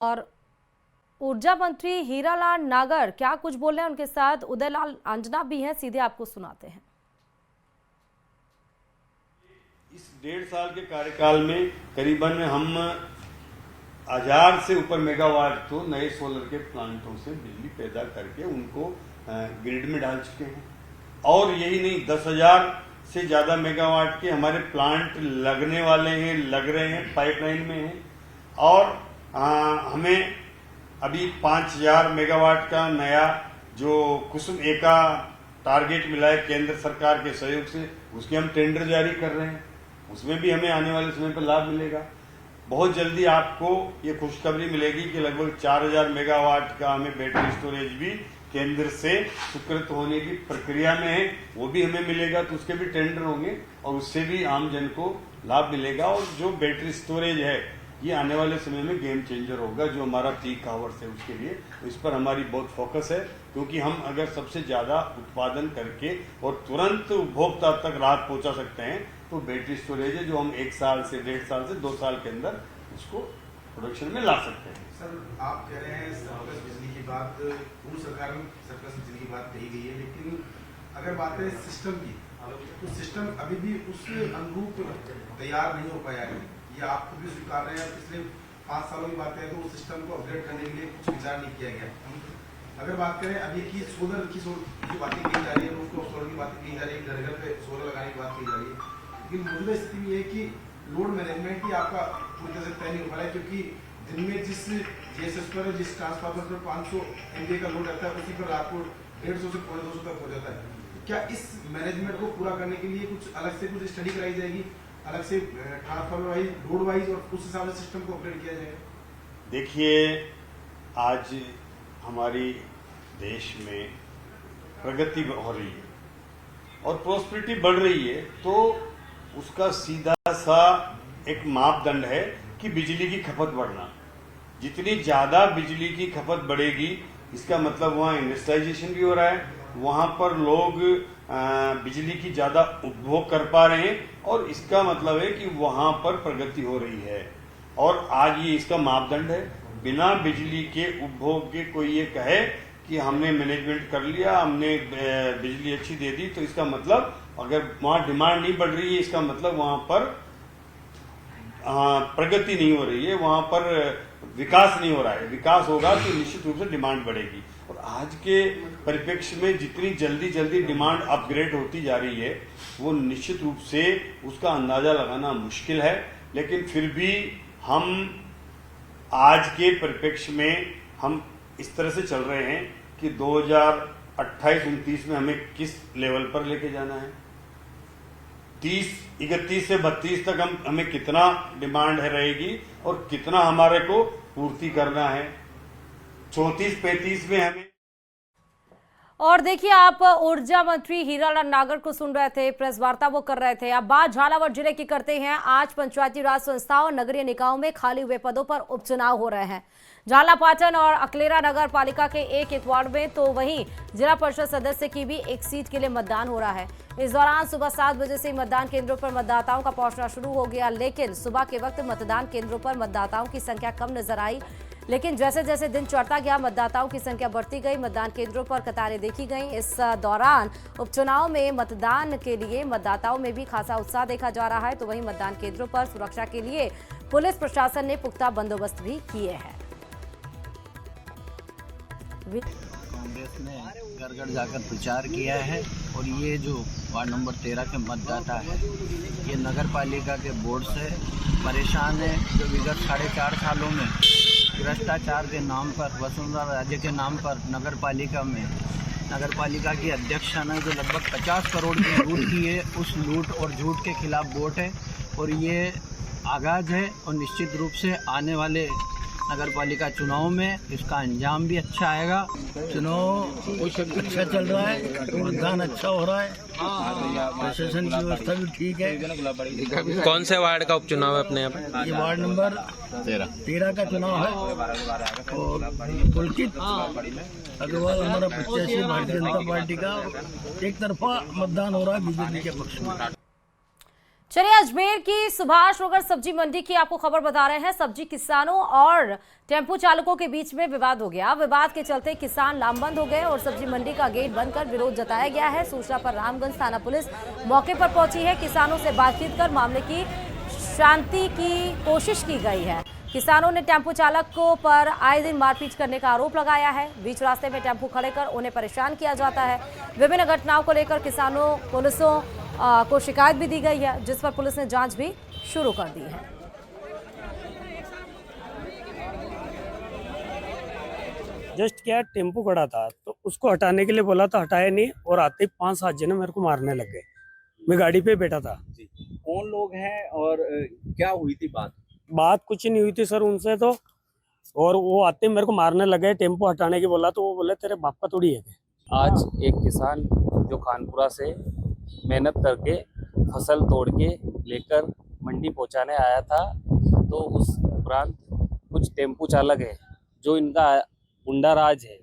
और ऊर्जा मंत्री हीरालाल नागर क्या कुछ बोल रहे हैं, उनके साथ उदयलाल अंजना भी हैं, सीधे आपको सुनाते हैं। इस 1.5 साल के कार्यकाल में करीबन हम 1000 से ऊपर मेगावाट तो नए सोलर के प्लांटों से बिजली पैदा करके उनको ग्रिड में डाल चुके हैं। और यही नहीं, 10,000 से ज्यादा मेगावाट के हमारे प्लांट लगने वाले हैं, लग रहे हैं, पाइपलाइन में हैं। और हमें अभी 5,000 मेगावाट का नया जो कुसुम एका टारगेट मिला है केंद्र सरकार के सहयोग से, उसके हम टेंडर जारी कर रहे हैं। उसमें भी हमें आने वाले समय पर लाभ मिलेगा। बहुत जल्दी आपको ये खुशखबरी मिलेगी कि लगभग 4,000 मेगावाट का हमें बैटरी स्टोरेज भी केंद्र से स्वीकृत होने की प्रक्रिया में है, वो भी हमें मिलेगा। तो उसके भी टेंडर होंगे और उससे भी आम जन को लाभ मिलेगा। और जो बैटरी स्टोरेज है ये आने वाले समय में गेम चेंजर होगा, जो हमारा पीक आवर्स है उसके लिए। इस पर हमारी बहुत फोकस है, क्योंकि हम अगर सबसे ज्यादा उत्पादन करके और तुरंत उपभोक्ता तक राहत पहुंचा सकते हैं तो बैटरी स्टोरेज है जो हम 1 साल से 1.5 साल से 2 साल के अंदर उसको प्रोडक्शन में ला सकते हैं। सर, आप कह रहे हैं सरप्लस बिजली की बात, पूर्व सरकार में सरप्लस बिजली की बात कही गई है, लेकिन अगर बात करें सिस्टम की तो सिस्टम अभी भी उस अनुरूप तैयार नहीं हो पाया है। ये आप खुद भी स्वीकार रहे हैं। पिछले 5 सालों की बात करें तो उस सिस्टम को अपग्रेड करने के लिए कुछ विचार नहीं किया गया। अगर बात करें अभी की सोलर की जो बातें की जा रही है, रूफटॉप सोलर की बातें की जा रही है, घर घर पे सोलर लगाने की बात की जा रही है, लेकिन मौजूदा स्थिति में है कि लोड मैनेजमेंट ही आपका पूरी तरह से तय नहीं हो पा रहा है, क्योंकि दिन में जिस जीएसएस पर जिस ट्रांसफार्मर पर 500 MVA का लोड रहता है, उसी पर रात को 150 से 250 तक हो जाता है। क्या इस मैनेजमेंट को पूरा करने के लिए कुछ अलग से कुछ स्टडी कराई जाएगी, अलग से ट्रांसफार्मर वाइज, लोड वाइज, और उस हिसाब से सिस्टम को अपग्रेड किया जाएगा? देखिए, आज हमारी देश में प्रगति हो रही है और प्रोस्पेरिटी बढ़ रही है, तो उसका सीधा सा एक मापदंड है कि बिजली की खपत बढ़ना। जितनी ज्यादा बिजली की खपत बढ़ेगी, इसका मतलब वहाँ इंडस्ट्रियलाइजेशन भी हो रहा है, वहां पर लोग बिजली की ज्यादा उपभोग कर पा रहे हैं, और इसका मतलब है कि वहां पर प्रगति हो रही है। और आज ये इसका मापदंड है। बिना बिजली के उपभोग के कोई ये कहे कि हमने मैनेजमेंट कर लिया, हमने बिजली अच्छी दे दी, तो इसका मतलब अगर वहां डिमांड नहीं बढ़ रही है, इसका मतलब वहां पर प्रगति नहीं हो रही है, वहां पर विकास नहीं हो रहा है। विकास होगा तो निश्चित रूप से डिमांड बढ़ेगी। और आज के परिप्रेक्ष्य में जितनी जल्दी डिमांड अपग्रेड होती जा रही है, वो निश्चित रूप से उसका अंदाजा लगाना मुश्किल है। लेकिन फिर भी हम आज के परिप्रेक्ष्य में हम इस तरह से चल रहे हैं कि 2028-29 में हमें किस लेवल पर लेके जाना है, 31 से 32 तक हमें कितना डिमांड है रहेगी और कितना हमारे को पूर्ति करना है, 34-35 में हमें। और देखिए, आप ऊर्जा मंत्री हीरालाल नागर को सुन रहे थे, प्रेस वार्ता वो कर रहे थे। अब बात झालावाड़ जिले की करते हैं। आज पंचायती राज संस्थाओं और नगरीय निकायों में खाली हुए पदों पर उपचुनाव हो रहे हैं। झालापाटन और अकलेरा नगर पालिका के एक वार्ड में, तो वहीं जिला परिषद सदस्य की भी एक सीट के लिए मतदान हो रहा है। इस दौरान सुबह 7 बजे से मतदान केंद्रों पर मतदाताओं का पहुंचना शुरू हो गया, लेकिन सुबह के वक्त मतदान केंद्रों पर मतदाताओं की संख्या कम नजर आई। लेकिन जैसे जैसे दिन चढ़ता गया, मतदाताओं की संख्या बढ़ती गई, मतदान केंद्रों पर कतारें देखी गईं। इस दौरान उपचुनाव में मतदान के लिए मतदाताओं में भी खासा उत्साह देखा जा रहा है। तो वहीं मतदान केंद्रों पर सुरक्षा के लिए पुलिस प्रशासन ने पुख्ता बंदोबस्त भी किए हैं। कांग्रेस ने घर घर जाकर प्रचार किया है, और ये जो वार्ड नंबर 13 के मतदाता है, ये नगर पालिका के बोर्ड से परेशान है, जो विगत 4.5 सालों में भ्रष्टाचार के नाम पर, वसुंधरा राजे के नाम पर नगर पालिका की अध्यक्षा ने जो लगभग 50 करोड़ की लूट की है, उस लूट और झूठ के खिलाफ वोट है। और ये आगाज है, और निश्चित रूप से आने वाले नगर पालिका चुनाव में इसका अंजाम भी अच्छा आएगा। चुनाव अच्छा चल रहा है, मतदान अच्छा हो रहा है, प्रशासन की व्यवस्था भी ठीक है। कौन से वार्ड का उपचुनाव है अपने यहाँ? ये वार्ड नंबर 13 का चुनाव है, और पुलकित अग्रवाल हमारा प्रत्याशी भारतीय जनता पार्टी का एक तरफा मतदान हो रहा है बीजेपी के पक्ष में। चलिए अजमेर की सुभाष नगर सब्जी मंडी की आपको खबर बता रहे हैं। सब्जी किसानों और टेम्पो चालकों के बीच में विवाद हो गया। विवाद के चलते किसान लामबंद हो गए और सब्जी मंडी का गेट बंद कर विरोध जताया गया है। सूचना पर रामगंज थाना पुलिस मौके पर पहुंची है। किसानों से बातचीत कर मामले की शांति की कोशिश की गई है। किसानों ने टेम्पो चालकों पर आए दिन मारपीट करने का आरोप लगाया है। बीच रास्ते में टेम्पो खड़े कर उन्हें परेशान किया जाता है। विभिन्न घटनाओं को लेकर किसानों पुलिसों को शिकायत भी दी गई है, जिस पर पुलिस ने जांच भी शुरू कर दी है। जस्ट क्या टेम्पो खड़ा था तो उसको हटाने के लिए बोला तो हटाया नहीं और आते ही 5-7 जने मेरे को मारने लग गए। मैं गाड़ी पे बैठा था। जी कौन लोग हैं और क्या हुई थी बात कुछ नहीं हुई थी सर उनसे तो, और वो आते ही मेरे को मारने लगे। टेम्पो हटाने के बोला तो वो बोले तेरे बाप का थोड़ी है। आज एक किसान जो खानपुरा से मेहनत करके फसल तोड़ के लेकर मंडी पहुंचाने आया था, तो उस उपरांत कुछ टेम्पो चालक है जो इनका गुंडा राज है।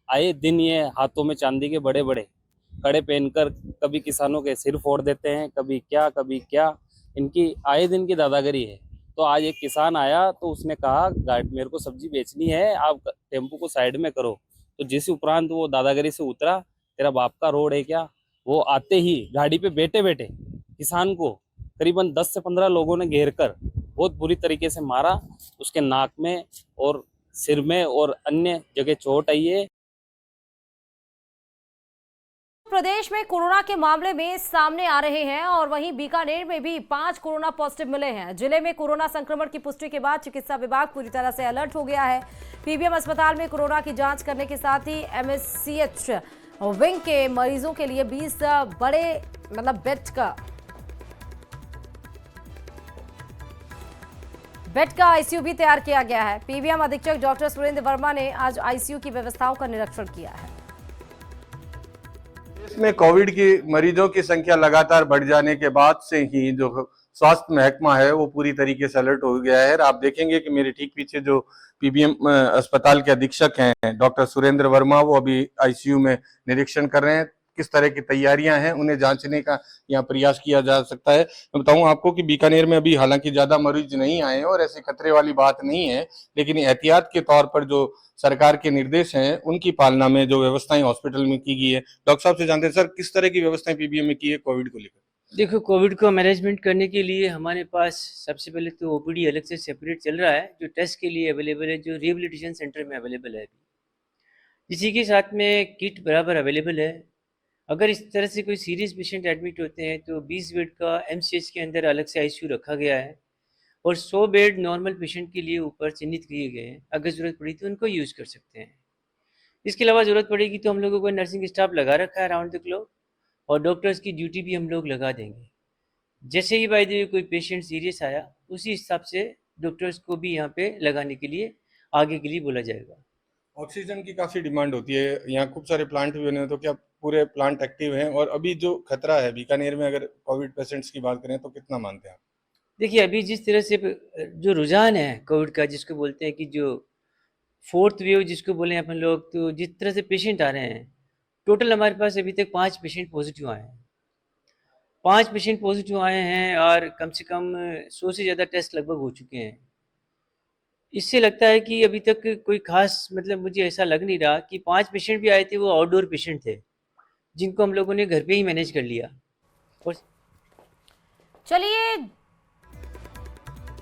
आए दिन ये हाथों में चांदी के बड़े बड़े कड़े पहनकर कभी किसानों के सिर फोड़ देते हैं, कभी क्या इनकी आए दिन की दादागिरी है। तो आज एक किसान आया तो उसने कहा मेरे को सब्जी बेचनी है, आप टेम्पो को साइड में करो। तो जिस उपरांत वो दादागिरी से उतरा, तेरा बाप का रोड है क्या। वो आते ही गाड़ी पे बैठे बैठे किसान को करीबन 10 से 15 लोगों ने घेर कर बहुत बुरी तरीके से मारा। उसके नाक में और सिर में और अन्य जगह चोट आई है। प्रदेश में कोरोना के मामले में सामने आ रहे हैं और वहीं बीकानेर में भी 5 कोरोना पॉजिटिव मिले हैं। जिले में कोरोना संक्रमण की पुष्टि के बाद चिकित्सा विभाग पूरी तरह से अलर्ट हो गया है। पीबीएम अस्पताल में कोरोना की जांच करने के साथ ही एमएससीएच विंग के मरीजों के लिए 20 बड़े बेड का आईसीयू भी तैयार किया गया है। पीबीएम अधीक्षक डॉक्टर सुरेंद्र वर्मा ने आज आईसीयू की व्यवस्थाओं का निरीक्षण किया है। देश में कोविड की मरीजों की संख्या लगातार बढ़ जाने के बाद से ही जो स्वास्थ्य महकमा है वो पूरी तरीके से अलर्ट हो गया है। आप देखेंगे कि मेरे ठीक पीछे जो पीबीएम अस्पताल के अधीक्षक हैं डॉक्टर सुरेंद्र वर्मा, वो अभी आईसीयू में निरीक्षण कर रहे हैं। किस तरह की तैयारियां हैं उन्हें जांचने का यहाँ प्रयास किया जा सकता है। मैं बताऊं आपको कि बीकानेर में अभी हालांकि ज्यादा मरीज नहीं आए हैं और ऐसे खतरे वाली बात नहीं है, लेकिन एहतियात के तौर पर जो सरकार के निर्देश हैं उनकी पालना में जो व्यवस्थाएं हॉस्पिटल में की गई है। डॉक्टर साहब से जानते हैं सर, किस तरह की व्यवस्थाएं पीबीएम में की है कोविड को लेकर? देखो, कोविड को मैनेजमेंट करने के लिए हमारे पास सबसे पहले तो ओपीडी अलग से सेपरेट चल रहा है, जो टेस्ट के लिए अवेलेबल है, जो रिहेबिलिटेशन सेंटर में अवेलेबल है अभी। इसी के साथ में किट बराबर अवेलेबल है। अगर इस तरह से कोई सीरियस पेशेंट एडमिट होते हैं तो 20 बेड का एमसीएच के अंदर अलग से आईसीयू रखा गया है और 100 बेड नॉर्मल पेशेंट के लिए ऊपर चिन्हित किए गए हैं। अगर ज़रूरत पड़ी तो उनको यूज़ कर सकते हैं। इसके अलावा ज़रूरत पड़ेगी तो हम लोगों को नर्सिंग स्टाफ लगा रखा है राउंड द क्लॉक, और डॉक्टर्स की ड्यूटी भी हम लोग लगा देंगे। जैसे ही बाय द वे कोई पेशेंट सीरियस आया, उसी हिसाब से डॉक्टर्स को भी यहाँ पे लगाने के लिए आगे के लिए बोला जाएगा। ऑक्सीजन की काफी डिमांड होती है, यहाँ खूब सारे प्लांट भी बने हैं, तो क्या पूरे प्लांट एक्टिव हैं? और अभी जो खतरा है बीकानेर में, अगर कोविड पेशेंट्स की बात करें तो कितना मानते हैं आप? देखिए, अभी जिस तरह से जो रुझान है कोविड का, जिसको बोलते हैं कि जो 4th वेव जिसको बोले अपन लोग, तो जिस तरह से पेशेंट आ रहे हैं, टोटल हमारे पास अभी तक 5 पेशेंट पॉजिटिव आए हैं। 5 पेशेंट पॉजिटिव आए हैं और कम से कम 100 से ज़्यादा टेस्ट लगभग हो चुके हैं। इससे लगता है कि अभी तक कोई खास मुझे ऐसा लग नहीं रहा कि 5 पेशेंट भी आए थे वो आउटडोर पेशेंट थे, जिनको हम लोगों ने घर पे ही मैनेज कर लिया। और चलिए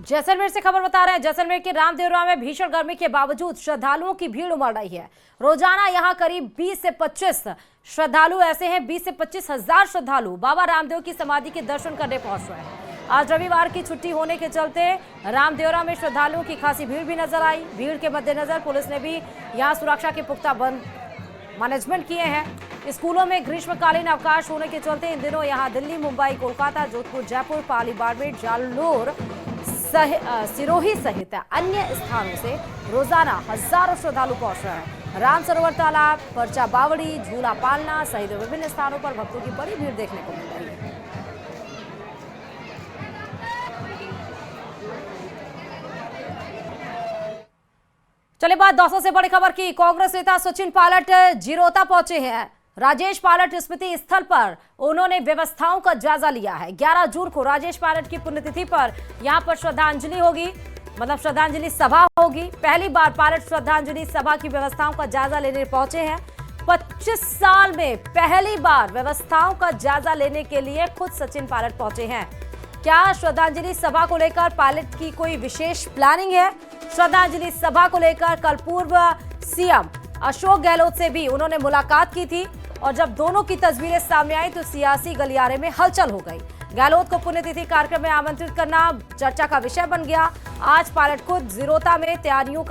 जैसलमेर से खबर बता रहे हैं। जैसलमेर के रामदेवरा में भीषण गर्मी के बावजूद श्रद्धालुओं की भीड़ उमड़ रही है। रोजाना यहां करीब 20 से 25 श्रद्धालु ऐसे हैं, 20 से 25 हजार श्रद्धालु बाबा रामदेव की समाधि के दर्शन करने पहुंच रहे हैं। आज रविवार की छुट्टी होने के चलते रामदेवरा में श्रद्धालुओं की खासी भीड़ भी नजर आई। भीड़ के मद्देनजर पुलिस ने भी यहां सुरक्षा के पुख्ता मैनेजमेंट किए हैं। स्कूलों में ग्रीष्मकालीन अवकाश होने के चलते इन दिनों यहां दिल्ली, मुंबई, कोलकाता, जोधपुर, जयपुर, पाली, बाड़मेर, जालौर, सिरोही सहित अन्य स्थानों से रोजाना हजारों श्रद्धालु पहुंच रहे हैं। राम सरोवर तालाब, पर्चा बावड़ी, झूला पालना सहित विभिन्न स्थानों पर भक्तों की बड़ी भीड़ देखने को मिल रही है। चले बात दौसा से बड़ी खबर की। कांग्रेस नेता सचिन पायलट जिरोता पहुंचे हैं। राजेश पायलट स्मृति स्थल पर उन्होंने व्यवस्थाओं का जायजा लिया है। 11 जून को राजेश पायलट की पुण्यतिथि पर यहां पर श्रद्धांजलि होगी, मतलब श्रद्धांजलि सभा होगी। पहली बार पायलट श्रद्धांजलि सभा की व्यवस्थाओं का जायजा लेने पहुंचे हैं। 25 साल में पहली बार व्यवस्थाओं का जायजा लेने के लिए खुद सचिन पायलट पहुंचे हैं। क्या श्रद्धांजलि सभा को लेकर पायलट की कोई विशेष प्लानिंग है? श्रद्धांजलि सभा को लेकर कल पूर्व सीएम अशोक गहलोत से भी उन्होंने मुलाकात की थी और जब दोनों की तस्वीरें सामने आई तो सियासी गलियारे में हलचल हो गई। गहलोत को पुण्यतिथि कार्यक्रम में आमंत्रित करना चर्चा का विषय बन गया। आज पायलट खुद जिरोता में तैयारियों का